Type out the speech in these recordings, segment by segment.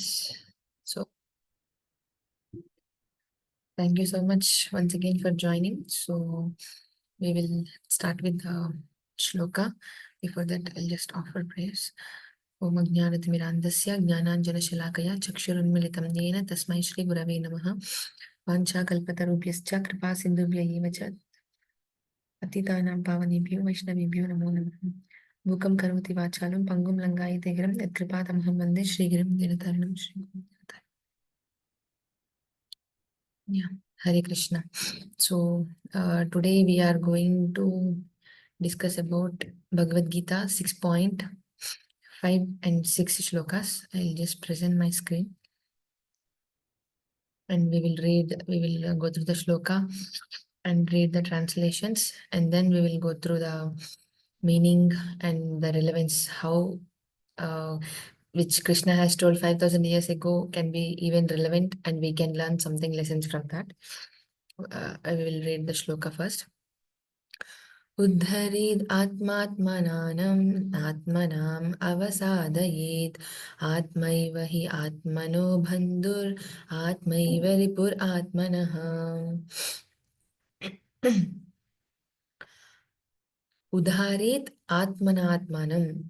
So, thank you so much once again for joining. So, we will start with the shloka. Before that, I'll just offer prayers. Om Ajnanatimirandasya Jnananjanashalakaya Chakshurunmilitam Yena Tasmai Shri Gurave Namaha Vanchakalpatarubhyascha Kripa Sindhubhya eva cha Patitanam Pavanebhyo Vaishnavebhyo Namo Namaha Mukam Karoti Vachalam Pangum Langai Tegram Kripatamaham Vande Shri Girim Dinataranam Shri Gurum Dinataranam. Yeah, Hare Krishna. So today we are going to discuss about Bhagavad Gita 6.5 and 6 shlokas. I'll just present my screen and we will go through the shloka and read the translations, and then we will go through the meaning and the relevance, how which Krishna has told 5,000 years ago can be even relevant and we can learn something lessons from that. I will read the shloka first. उद्धरेद् आत्मात्मनानम् आत्मनाम् अवसादयेत् आत्मैव हि आत्मनो बन्धुर् आत्मैव रिपुर् आत्मनः. Udharet atmanatmanam.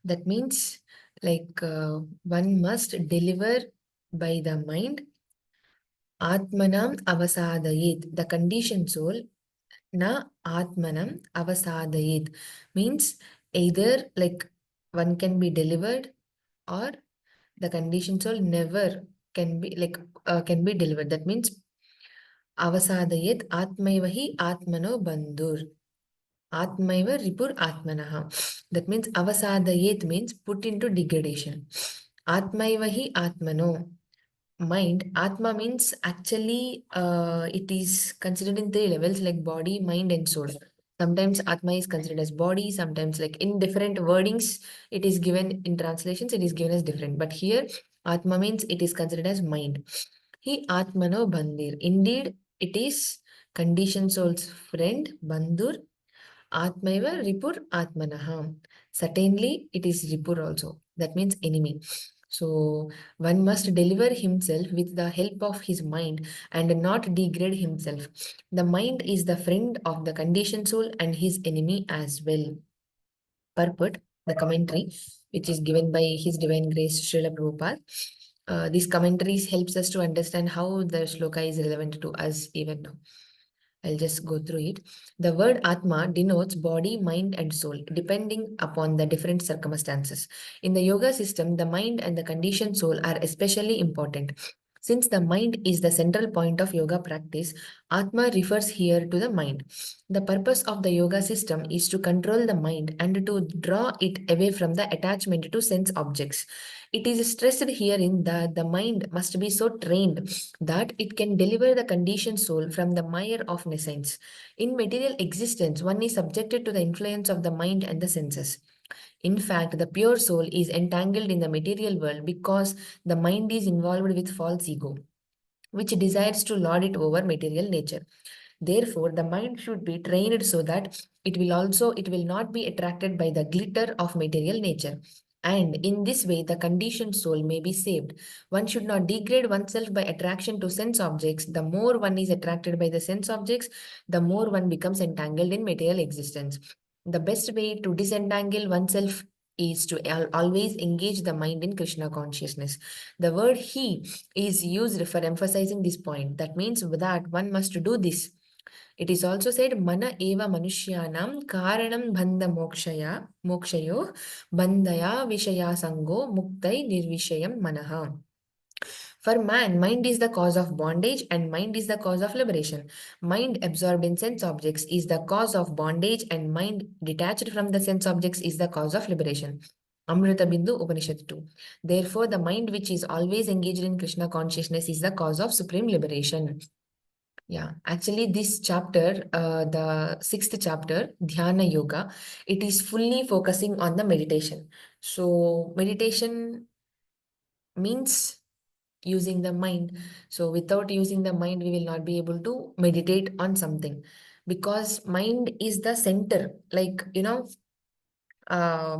That means one must deliver by the mind. Atmanam avasadayet. The conditioned soul. Na atmanam avasadayet. Means either one can be delivered or the conditioned soul never can be delivered. That means avasadayet atmaiva hi atmano bandhur. Atmaiva ripur atmanaha. That means avasadayet means put into degradation. Atmaiva hi atmano. Mind. Atma means actually it is considered in three levels like body, mind and soul. Sometimes Atma is considered as body, sometimes like in different wordings it is given in translations, it is given as different. But here Atma means it is considered as mind. He Atmano Bandir. Indeed, it is conditioned soul's friend, Bandur. Atmaiva Ripur Atmanaha. Certainly, it is Ripur also. That means enemy. So, one must deliver himself with the help of his mind and not degrade himself. The mind is the friend of the conditioned soul and his enemy as well. Purport, the commentary, which is given by His Divine Grace Srila Prabhupada. These commentaries helps us to understand how the shloka is relevant to us even now. I'll just go through it. The word Atma denotes body, mind, and soul, depending upon the different circumstances. In the yoga system, the mind and the conditioned soul are especially important. Since the mind is the central point of yoga practice, Atma refers here to the mind. The purpose of the yoga system is to control the mind and to draw it away from the attachment to sense objects. It is stressed herein that the mind must be so trained that it can deliver the conditioned soul from the mire of nescience. In material existence, one is subjected to the influence of the mind and the senses. In fact, the pure soul is entangled in the material world because the mind is involved with false ego, which desires to lord it over material nature. Therefore, the mind should be trained so that it will not be attracted by the glitter of material nature. And in this way, the conditioned soul may be saved. One should not degrade oneself by attraction to sense objects. The more one is attracted by the sense objects, the more one becomes entangled in material existence. The best way to disentangle oneself is to always engage the mind in Krishna consciousness. The word he is used for emphasizing this point. That means that one must do this. It is also said, Mana eva manushyanam karanam bandha mokshayo bandhaya vishaya sango muktai nirvishayam manaha. For man, mind is the cause of bondage and mind is the cause of liberation. Mind absorbed in sense objects is the cause of bondage and mind detached from the sense objects is the cause of liberation. Amrita Bindu Upanishad 2. Therefore, the mind which is always engaged in Krishna consciousness is the cause of supreme liberation. Yeah, actually, this chapter, the sixth chapter, Dhyana Yoga, it is fully focusing on the meditation. So, meditation means using the mind. So without using the mind, we will not be able to meditate on something because mind is the center. Uh,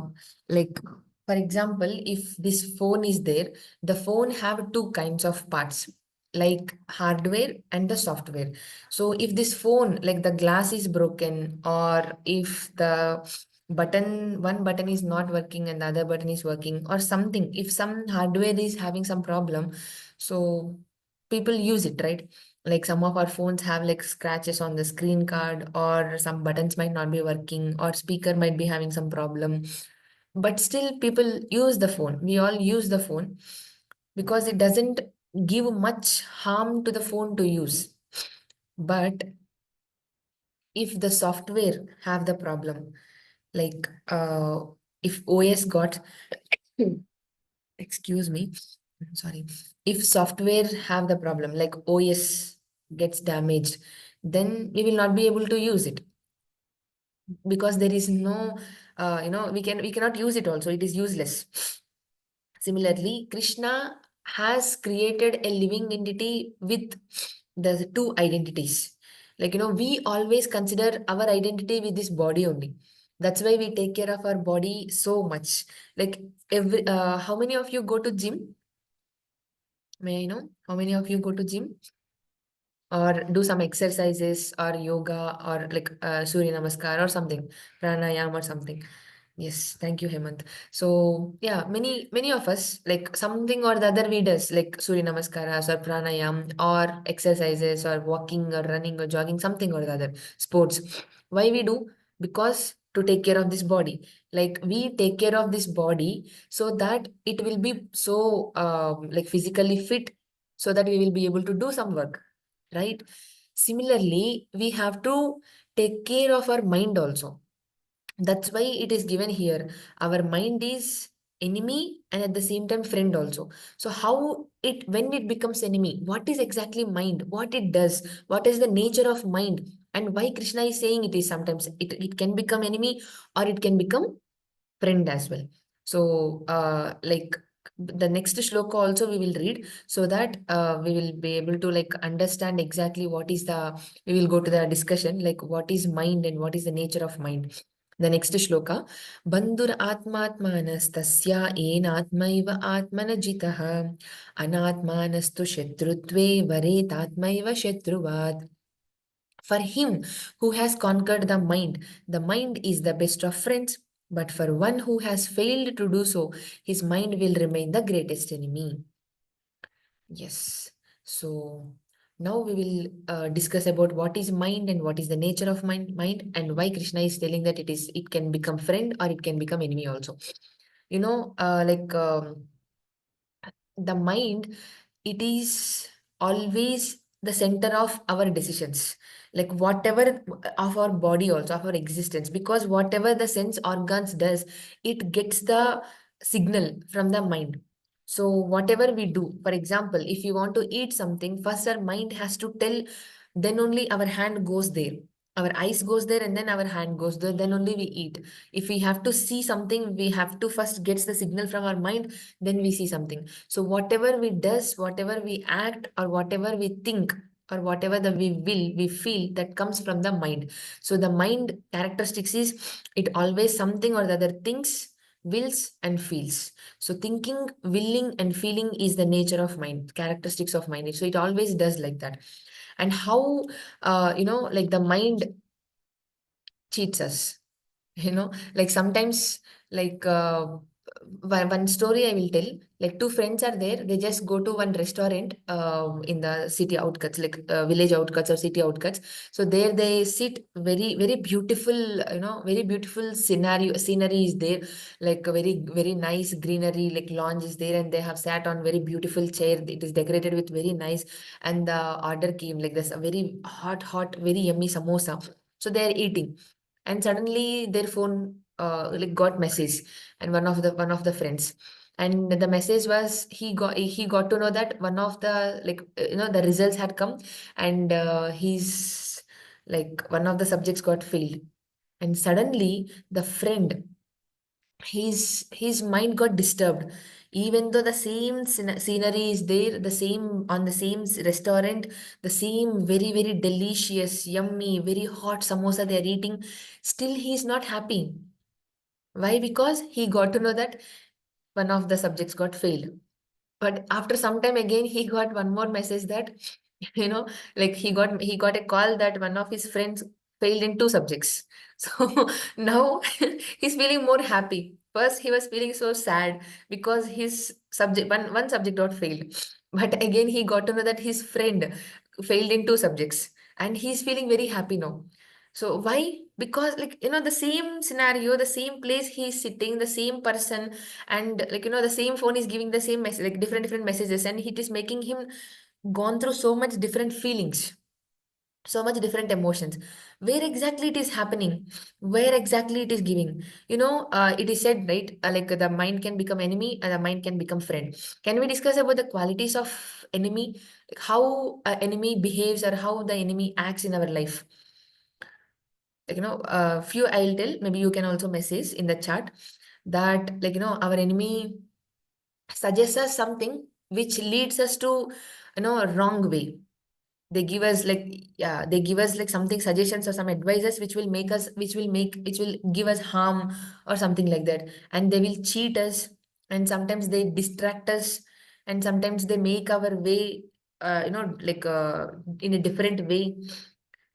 like For example, if this phone is there, the phone have two kinds of parts, like hardware and the software. So if this phone, like the glass is broken, or if the one button is not working and the other button is working, or something, if some hardware is having some problem, so people use it, right? Like some of our phones have like scratches on the screen card, or some buttons might not be working, or speaker might be having some problem, but still people use the phone. We all use the phone because it doesn't give much harm to the phone to use. But if the software have the problem, like if OS got excuse me, sorry, if software have the problem, like OS gets damaged, then we will not be able to use it, because there is no we cannot use it also, it is useless. Similarly, Krishna has created a living entity with the two identities. Like, we always consider our identity with this body only. That's why we take care of our body so much. Like, how many of you go to gym? May I know? How many of you go to gym? Or do some exercises or yoga, or like Surya Namaskar or something, pranayam or something. Yes, thank you, Hemant. So yeah, many of us, like something or the other we does, like Surya Namaskaras or pranayam or exercises or walking or running or jogging, something or the other, sports. Why we do? Because to take care of this body. Like we take care of this body so that it will be so like physically fit, so that we will be able to do some work, right? Similarly, we have to take care of our mind also. That's why it is given here. Our mind is enemy and at the same time friend also. So how it, when it becomes enemy, what is exactly mind, what it does, what is the nature of mind, and why Krishna is saying it is sometimes it can become enemy, or it can become friend as well. So like the next shloka also we will read, so that we will be able to like understand exactly what is the, we will go to the discussion like what is mind and what is the nature of mind. The next shloka, bandhur atmatmanastasya enatmaiva atmanajitaha anatmanastu shatrutve varet atmaiva shatruvat. For him who has conquered the mind is the best of friends. But for one who has failed to do so, his mind will remain the greatest enemy. Yes. So now we will discuss about what is mind and what is the nature of mind, and why Krishna is telling that it can become friend or it can become enemy also. Like the mind, it is always the center of our decisions, like whatever of our body also, of our existence, because whatever the sense organs does, it gets the signal from the mind. So whatever we do, for example, if you want to eat something, first our mind has to tell, then only our hand goes there, our eyes goes there, and then our hand goes there, then only we eat. If we have to see something, we have to first get the signal from our mind, then we see something. So whatever we does, whatever we act, or whatever we think, or whatever the we will, we feel, that comes from the mind. So the mind characteristics is, it always something or the other thinks, wills and feels. So thinking, willing and feeling is the nature of mind, characteristics of mind. So it always does like that. And how like the mind cheats us. Like sometimes, like one story I will tell. Like two friends are there, they just go to one restaurant in the city outskirts, like village outskirts or city outskirts. So there they sit, very very beautiful, very beautiful scenery is there, like a very very nice greenery, like lawn is there, and they have sat on very beautiful chair, it is decorated with very nice. And the order came, like this a very hot very yummy samosa. So they are eating, and suddenly their phone like got message, and one of the friends, and the message was, he got to know that one of the, like the results had come, and he's like one of the subjects got failed. And suddenly the friend, his mind got disturbed, even though the same scenery is there, the same on the same restaurant, the same very very delicious yummy very hot samosa they are eating, still he is not happy. Why? Because he got to know that one of the subjects got failed. But after some time again, he got one more message that, you know, like he got a call that one of his friends failed in two subjects. So now he's feeling more happy. First, he was feeling so sad because his subject one subject got failed. But again, he got to know that his friend failed in two subjects, and he's feeling very happy now. So why? Because, like, the same scenario, the same place he's sitting, the same person, and, like, the same phone is giving the same message, like different messages, and it is making him gone through so much different feelings, so much different emotions. Where exactly it is happening? Where exactly it is giving? It is said, right? Like, the mind can become enemy and the mind can become friend. Can we discuss about the qualities of enemy? Like, how an enemy behaves or how the enemy acts in our life? Like, few I'll tell, maybe you can also message in the chat that, like, our enemy suggests us something which leads us to, wrong way. They give us, like, yeah, they give us like something, suggestions or some advices which will make us, which will give us harm or something like that. And they will cheat us, and sometimes they distract us, and sometimes they make our way, like, in a different way.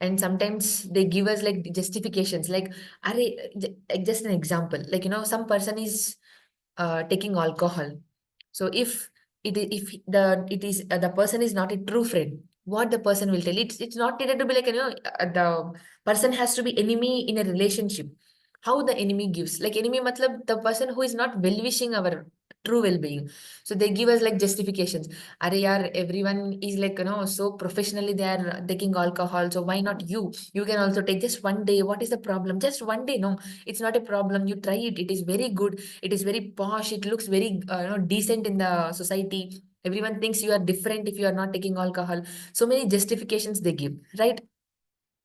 And sometimes they give us like justifications, like, like, just an example, like, some person is taking alcohol. So if it is the person is not a true friend, what the person will tell, it's not needed to be like, the person has to be enemy in a relationship. How the enemy gives, like, enemy matlab the person who is not well wishing our true well-being. So they give us like justifications. Are yaar, everyone is like, so professionally they are taking alcohol, so why not you? You can also take just one day. What is the problem? Just one day. No, it's not a problem. You try it. It is very good. It is very posh. It looks very, decent in the society. Everyone thinks you are different if you are not taking alcohol. So many justifications they give, right?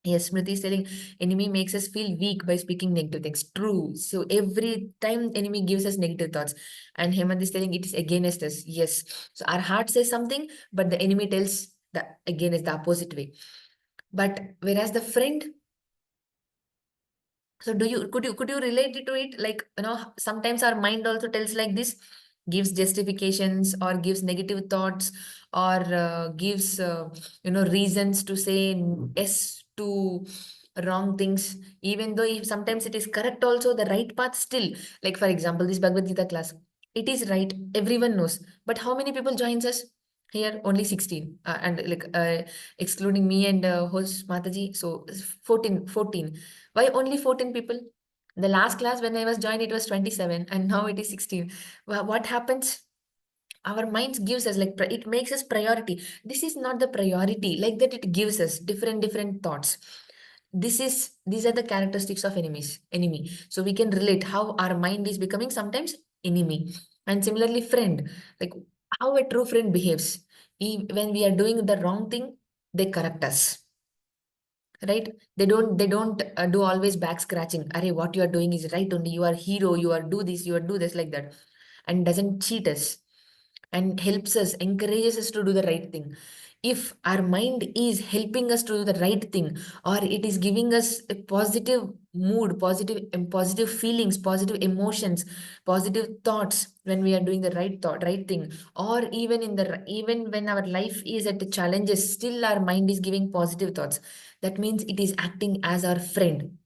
Yes, Smriti is telling enemy makes us feel weak by speaking negative things. True. So every time enemy gives us negative thoughts, and Hemant is telling it is against us. Yes. So our heart says something, but the enemy tells the again is the opposite way. But whereas the friend, so could you relate it to it? Like, sometimes our mind also tells like this, gives justifications or gives negative thoughts, or gives, reasons to say yes to wrong things, even though if sometimes it is correct also, the right path still. Like, for example, this Bhagavad Gita class, it is right, everyone knows, but how many people joins us here? Only 16, and like, excluding me and host Mataji, so 14. Why only 14 people? The last class when I was joined, it was 27, and now it is 16. What happens? Our minds gives us like, it makes us priority. This is not the priority, like that it gives us different thoughts. These are the characteristics of enemy. So we can relate how our mind is becoming sometimes enemy. And similarly, friend, like, how a true friend behaves. When we are doing the wrong thing, they correct us, right? They don't do always back scratching. Arey, what you are doing is right only, you are hero, you are do this, you are do this, like that. And doesn't cheat us, and helps us, encourages us to do the right thing. If our mind is helping us to do the right thing, or it is giving us a positive mood, positive feelings, positive emotions, positive thoughts when we are doing the right thing, or even when our life is at the challenges, still our mind is giving positive thoughts, that means it is acting as our friend.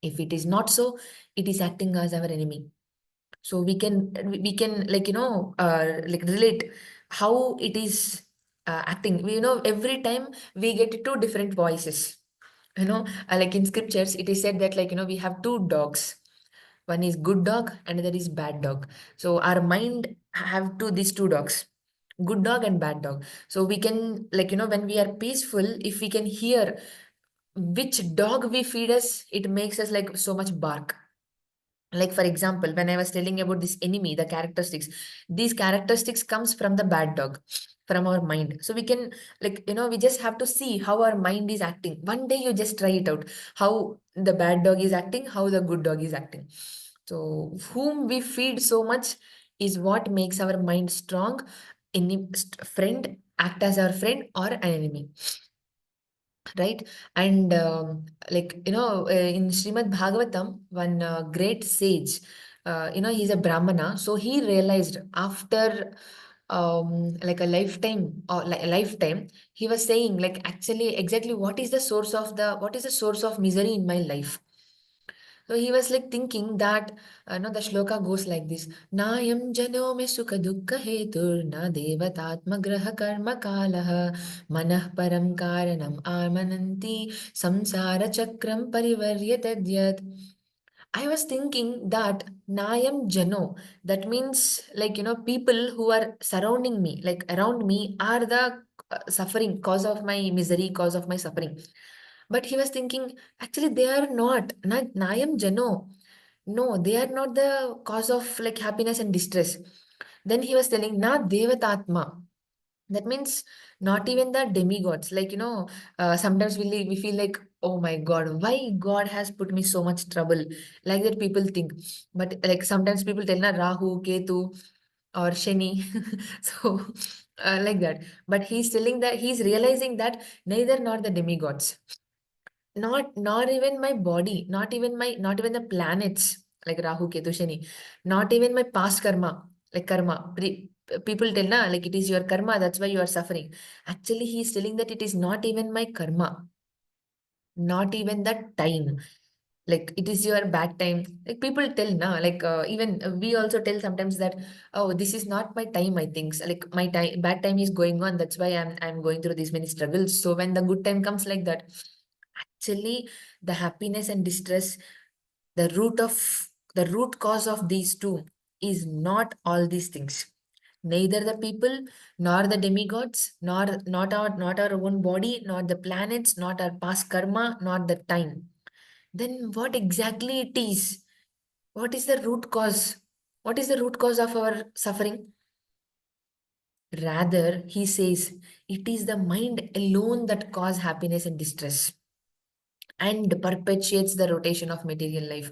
If it is not so, it is acting as our enemy. So we can, like, like, relate how it is acting. Every time we get two different voices. Like in scriptures it is said that, like, we have two dogs. One is good dog, another is bad dog. So our mind have these two dogs, good dog and bad dog. So we can, like, when we are peaceful, if we can hear which dog we feed us, it makes us like so much bark. Like, for example, when I was telling about this enemy, the characteristics, these characteristics comes from the bad dog, from our mind. So we can, like, we just have to see how our mind is acting. One day you just try it out, how the bad dog is acting, how the good dog is acting. So whom we feed so much is what makes our mind strong. Any friend act as our friend or an enemy, right? And like, in Srimad Bhagavatam, one great sage, he's a Brahmana, so he realized after like a lifetime, or like a lifetime, he was saying, like, actually exactly what is the source of misery in my life. So he was like thinking that, no, the shloka goes like this: Nayam jano me sukha dukkha hetur na devatatma graha karma kalaha manah param karanam amananti samsara chakram parivaryatadyat. I was thinking that Nayam Jano, that means, like, people who are surrounding me, like around me, are the suffering, cause of my misery, cause of my suffering. But he was thinking, actually, they are not. Nayam Jano. No, they are not the cause of like happiness and distress. Then he was telling, Na Devatatma. That means not even the demigods. Like, sometimes we feel like, oh my God, why God has put me so much trouble? Like that people think. But like sometimes people tell na Rahu, Ketu, or Shani. So, like that. But he's telling that he's realizing that neither nor the demigods, not even my body, not even the planets like Rahu, Ketu, Shani, not even my past karma, like karma. People tell na, like, it is your karma, that's why you are suffering. Actually, he is telling that it is not even my karma, not even the time. Like, it is your bad time. Like people tell na, like, even we also tell sometimes that, oh, this is not my time, I think. So, like, my time, bad time is going on, that's why I'm going through these many struggles. So when the good time comes, like that, actually, the happiness and distress, the root cause of these two is not all these things. Neither the people, nor the demigods, nor not our own body, nor the planets, not our past karma, not the time. Then what exactly it is? What is the root cause? What is the root cause of our suffering? Rather, he says, it is the mind alone that cause happiness and distress and perpetuates the rotation of material life.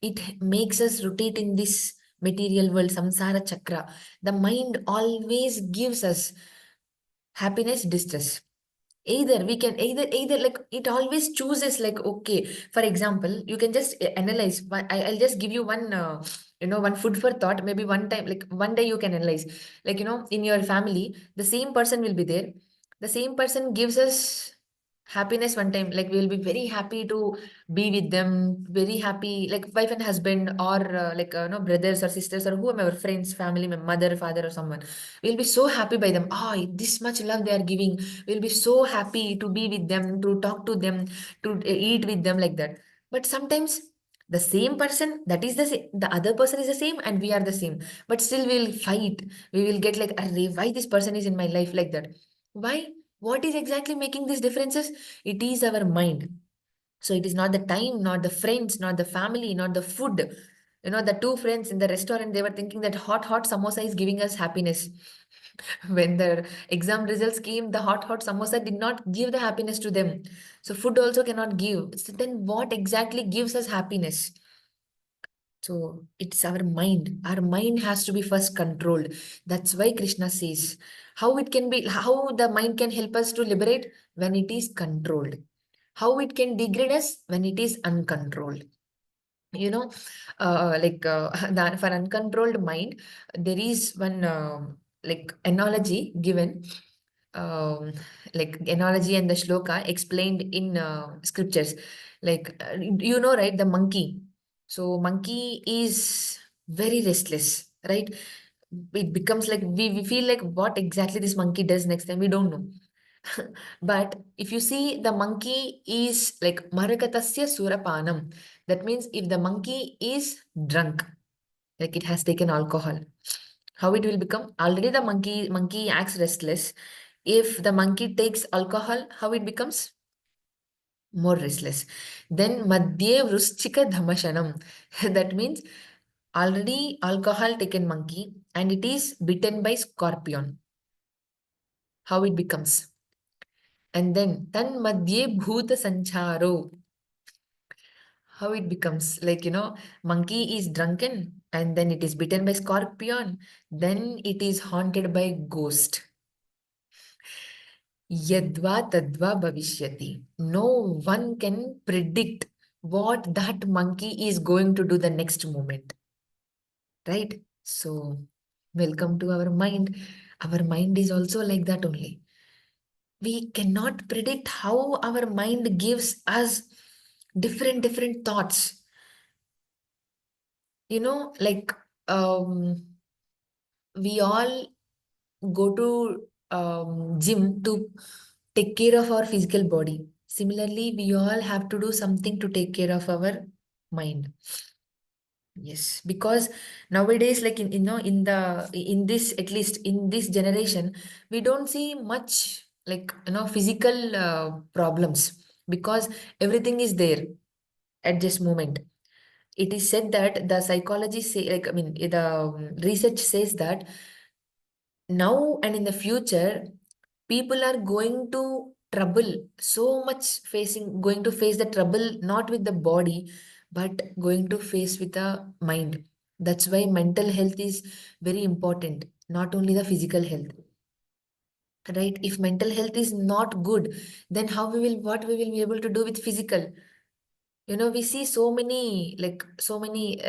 It makes us rotate in this material world, samsara chakra. The mind always gives us happiness, distress. Either like it always chooses, like, okay, for example, you can just analyze. I'll just give you one one food for thought. Maybe one time, like one day, you can analyze, like, in your family, the same person will be there. The same person gives us happiness one time, like we will be very happy to be with them, very happy, like wife and husband, or like brothers or sisters, or whomever, friends, family, my mother, father, or someone. We'll be so happy by them. Oh, this much love they are giving. We'll be so happy to be with them, to talk to them, to eat with them, like that. But sometimes the same person, that is the same, the other person is the same, and we are the same. But still we'll fight. We will get like, array, why this person is in my life, like that? Why? What is exactly making these differences? It is our mind. So it is not the time, not the friends, not the family, not the food. The two friends in the restaurant, they were thinking that hot samosa is giving us happiness. When the exam results came, the hot samosa did not give the happiness to them. So food also cannot give. So then what exactly gives us happiness? So it's our mind. Our mind has to be first controlled. That's why Krishna says how the mind can help us to liberate when it is controlled. How it can degrade us when it is uncontrolled. You know, like for uncontrolled mind, there is one like analogy given, um, like analogy and the shloka explained in scriptures. Like, right, the monkey. So monkey is very restless, right? It becomes like we feel like what exactly this monkey does next time, we don't know. But if you see, the monkey is like marakatasya surapanam. That means if the monkey is drunk, like it has taken alcohol, how it will become? Already the monkey acts restless. If the monkey takes alcohol, how it becomes? More restless. Then madhye vruschika dhamashanam. That means already alcohol taken monkey and it is bitten by scorpion. How it becomes? And then tan madhye bhuta sancharo. How it becomes? Like, monkey is drunken and then it is bitten by scorpion. Then it is haunted by ghost. Yadva tadva bhavishyati. No one can predict what that monkey is going to do the next moment. right? So, welcome to our mind. Our mind is also like that only. We cannot predict how our mind gives us different thoughts. You know, like we all go to gym to take care of our physical body. Similarly, we all have to do something to take care of our mind. Yes, because nowadays, like in in this, at least in this generation, we don't see much like physical problems, because everything is there at this moment. It is said that the psychology say, like, I mean, the research says that now and in the future, people are going to trouble so much, facing going to face the trouble not with the body, but going to face with the mind. That's why mental health is very important, not only the physical health, right? If mental health is not good, then how we will what we will be able to do with physical? We see so many, like so many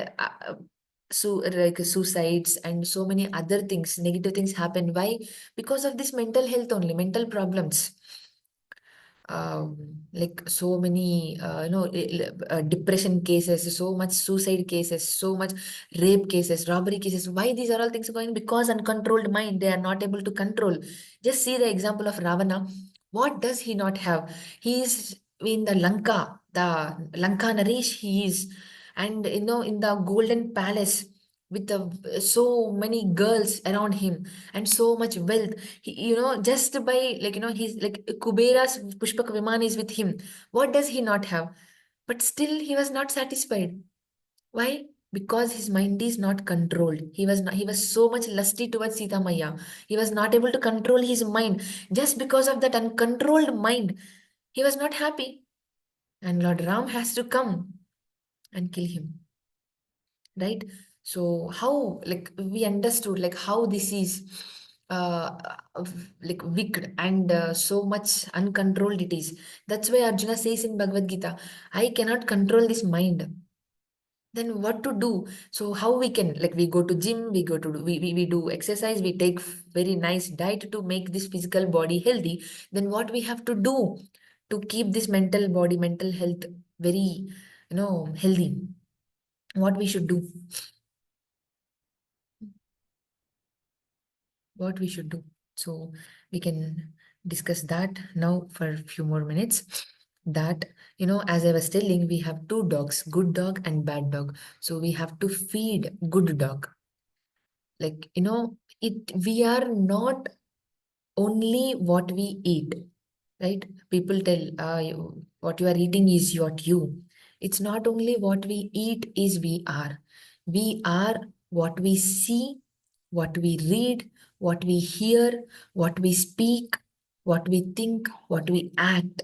like suicides and so many other things, negative things happen. Why? Because of this mental health only, mental problems. Like so many depression cases, so much suicide cases, so much rape cases, robbery cases. Why these are all things going? Because uncontrolled mind, they are not able to control. Just see the example of Ravana. What does he not have? He is in the Lanka Naresh, he is. And in the golden palace, with so many girls around him and so much wealth. Just by, like, he's like Kubera's Pushpak Viman is with him. What does he not have? But still he was not satisfied. Why? Because his mind is not controlled. He was so much lusty towards Sita Maya. He was not able to control his mind. Just because of that uncontrolled mind, he was not happy. And Lord Ram has to come and kill him, right? So how, like, we understood like how this is like wicked and so much uncontrolled it is. That's why Arjuna says in Bhagavad Gita, I cannot control this mind. Then what to do? So how we can, like, we go to gym, we go to we do exercise, we take very nice diet to make this physical body healthy. Then what we have to do to keep this mental health very healthy? What we should do? What we should do? So we can discuss that now for a few more minutes. That, as I was telling, we have two dogs, good dog and bad dog. So we have to feed good dog. Like, it we are not only what we eat, right? People tell, what you are eating is what you. It's not only what we eat is we are what we see, what we read, what we hear, what we speak, what we think, what we act,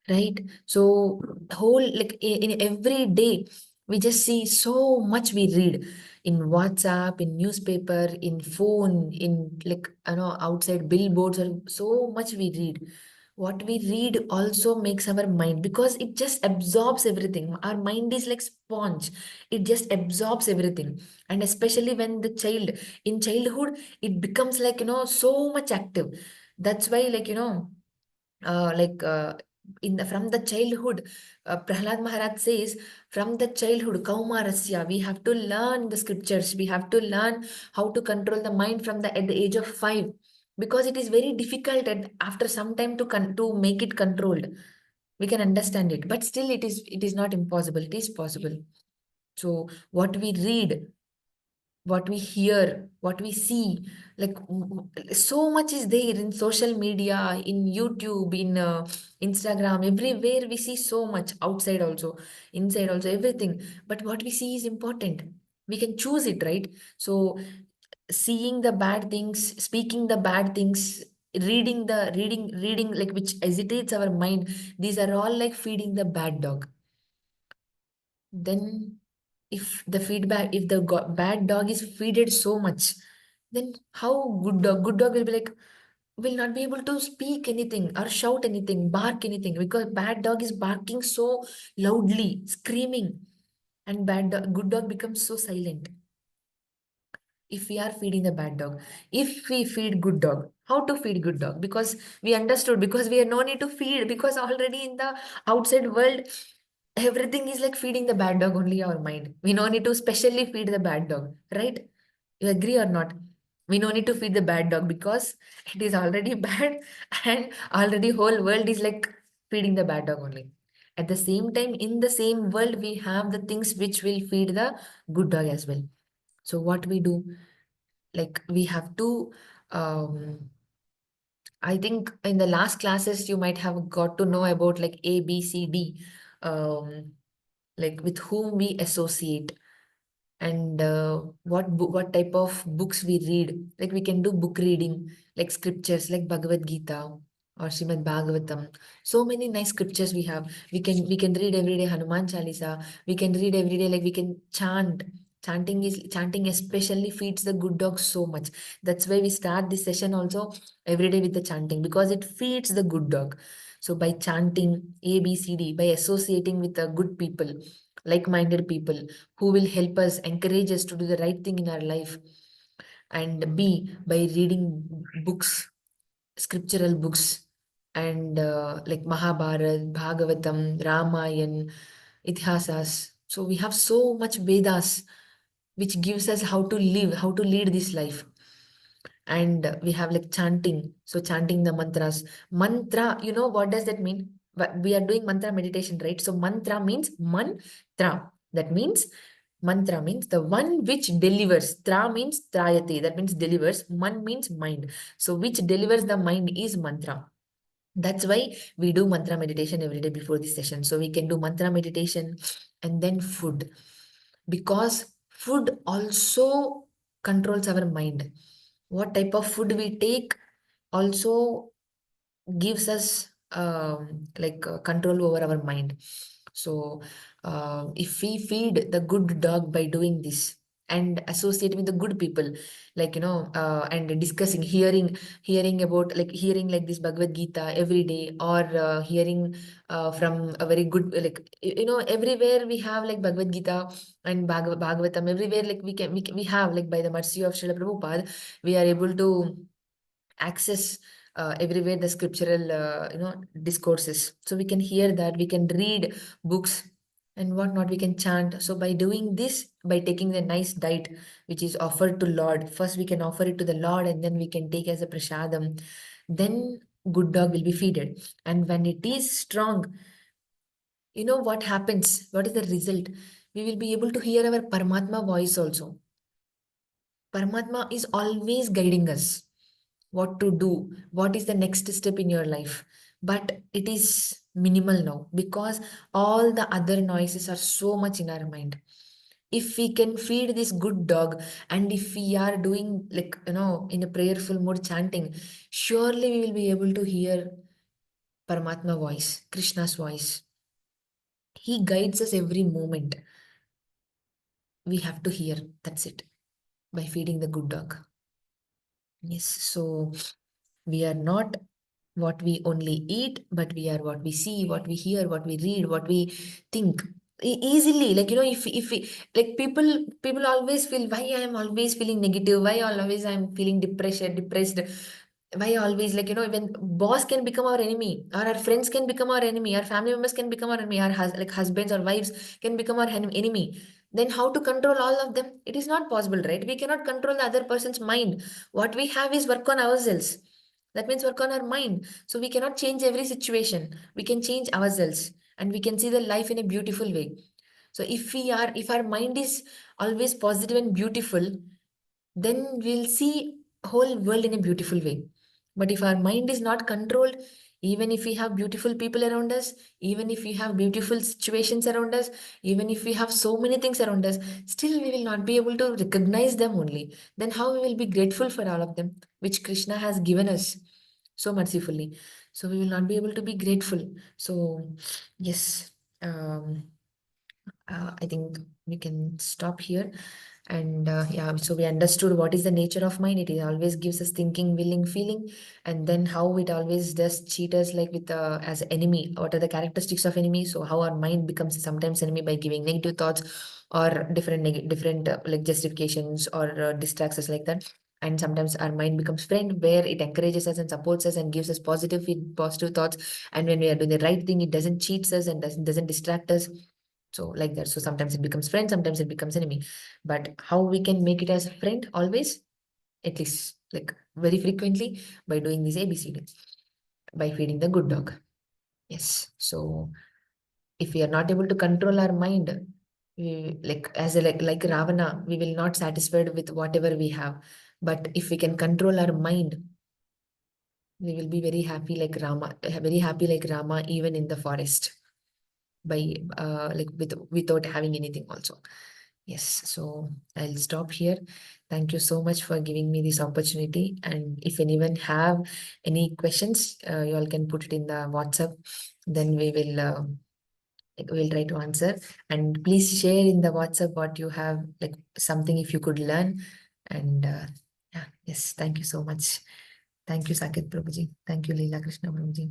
right? So whole, like, in every day, we just see so much. We read in WhatsApp, in newspaper, in phone, in, like, outside billboards, or so much we read. What we read also makes our mind, because it just absorbs everything. Our mind is like sponge. It just absorbs everything. And especially when the child, in childhood, it becomes like, so much active. That's why, like, like, in the from the childhood, Prahlad Maharaj says, from the childhood, Kaumarasya, we have to learn the scriptures. We have to learn how to control the mind from the at the age of 5, because it is very difficult, and after some time to make it controlled. We can understand it, but still it is not impossible. It is possible. So what we read, what we hear, what we see, like, so much is there in social media, in YouTube, in Instagram, everywhere we see so much, outside also, inside also, everything. But what we see is important. We can choose it, right? So seeing the bad things, speaking the bad things, reading, like, which agitates our mind, these are all like feeding the bad dog. Then if the bad dog is feeded so much, then how good dog will be like, will not be able to speak anything or shout anything, bark anything, because bad dog is barking so loudly, screaming, and good dog becomes so silent. if we are feeding the bad dog. If we feed good dog, how to feed good dog? Because we understood, because we have no need to feed, because already in the outside world, everything is like feeding the bad dog only our mind. We no need to specially feed the bad dog, right? You agree or not? We no need to feed the bad dog because it is already bad, and already whole world is like feeding the bad dog only. At the same time, in the same world, we have the things which will feed the good dog as well. So what we do, like we have to, I think in the last classes you might have got to know about like A, B, C, D, like with whom we associate, and what type of books we read. Like we can do book reading, like scriptures like Bhagavad Gita or Srimad Bhagavatam. So many nice scriptures we have. We can read every day Hanuman Chalisa. We can read every day, like we can chant. Chanting especially feeds the good dog so much. That's why we start this session also every day with the chanting, because it feeds the good dog. So by chanting A, B, C, D, by associating with the good people, like-minded people who will help us, encourage us to do the right thing in our life. And B, by reading books, scriptural books, and like Mahabharat, Bhagavatam, Ramayan, Ithasas. So we have so much Vedas, which gives us how to live, how to lead this life. And we have like chanting. So chanting the mantras. Mantra, you know what does that mean? But we are doing mantra meditation, right? So mantra means mantra. That means mantra means the one which delivers. Tra means trayati. That means delivers. Man means mind. So which delivers the mind is mantra. That's why we do mantra meditation every day before this session. So we can do mantra meditation and then food. Because food also controls our mind. What type of food we take also gives us control over our mind. So if we feed the good dog by doing this and associate with the good people, like and discussing, hearing about, like hearing like this Bhagavad Gita every day, or hearing from a very good, like everywhere we have like Bhagavad Gita and Bhagavatam everywhere, like we have, like by the mercy of Srila Prabhupada, we are able to access everywhere the scriptural discourses. So we can hear that, we can read books and whatnot, we can chant. So by doing this, by taking the nice diet which is offered to Lord, first we can offer it to the Lord and then we can take as a prasadam, then good dog will be feeded. And when it is strong, you know what happens, what is the result? We will be able to hear our Paramatma voice also. Paramatma is always guiding us what to do, what is the next step in your life. But it is minimal now because all the other noises are so much in our mind. If we can feed this good dog, and if we are doing, like, in a prayerful mode chanting, surely we will be able to hear Paramatma voice, Krishna's voice. He guides us every moment. We have to hear. That's it. By feeding the good dog. Yes. So we are not what we only eat, but we are what we see, what we hear, what we read, what we think. Easily, like if we, like people always feel, why I am always feeling negative, why always I am feeling depressed, why always, like when boss can become our enemy, or our friends can become our enemy, our family members can become our enemy, our like husbands or wives can become our enemy, then how to control all of them? It is not possible, right? We cannot control the other person's mind. What we have is work on ourselves. That means work on our mind. So we cannot change every situation. We can change ourselves and we can see the life in a beautiful way. So if our mind is always positive and beautiful, then we'll see whole world in a beautiful way. But if our mind is not controlled, even if we have beautiful people around us, even if we have beautiful situations around us, even if we have so many things around us, still we will not be able to recognize them only. Then how we will be grateful for all of them, which Krishna has given us so mercifully? So we will not be able to be grateful. So yes, um, I think we can stop here. And yeah, so we understood what is the nature of mind. It always gives us thinking, willing, feeling, and then how it always does cheat us, like with as enemy. What are the characteristics of enemy? So how our mind becomes sometimes enemy by giving negative thoughts, or different like justifications or distracts us like that. And sometimes our mind becomes friend, where it encourages us and supports us and gives us positive thoughts. And when we are doing the right thing, it doesn't cheats us and doesn't distract us. So like that. So sometimes it becomes friend, sometimes it becomes enemy. But how we can make it as a friend always, at least like very frequently, by doing this ABCD, by feeding the good dog. Yes. So if we are not able to control our mind, we, like as a, like Ravana, we will not satisfied with whatever we have. But if we can control our mind, we will be very happy like Rama, very happy like Rama, even in the forest, by like without having anything also. Yes, so I'll stop here. Thank you so much for giving me this opportunity. And if anyone have any questions, you all can put it in the WhatsApp. Then we'll try to answer. And please share in the WhatsApp what you have, like something if you could learn. And yeah, yes, thank you so much. Thank you, Saket Prabhuji. Thank you, Leela Krishna Prabhuji.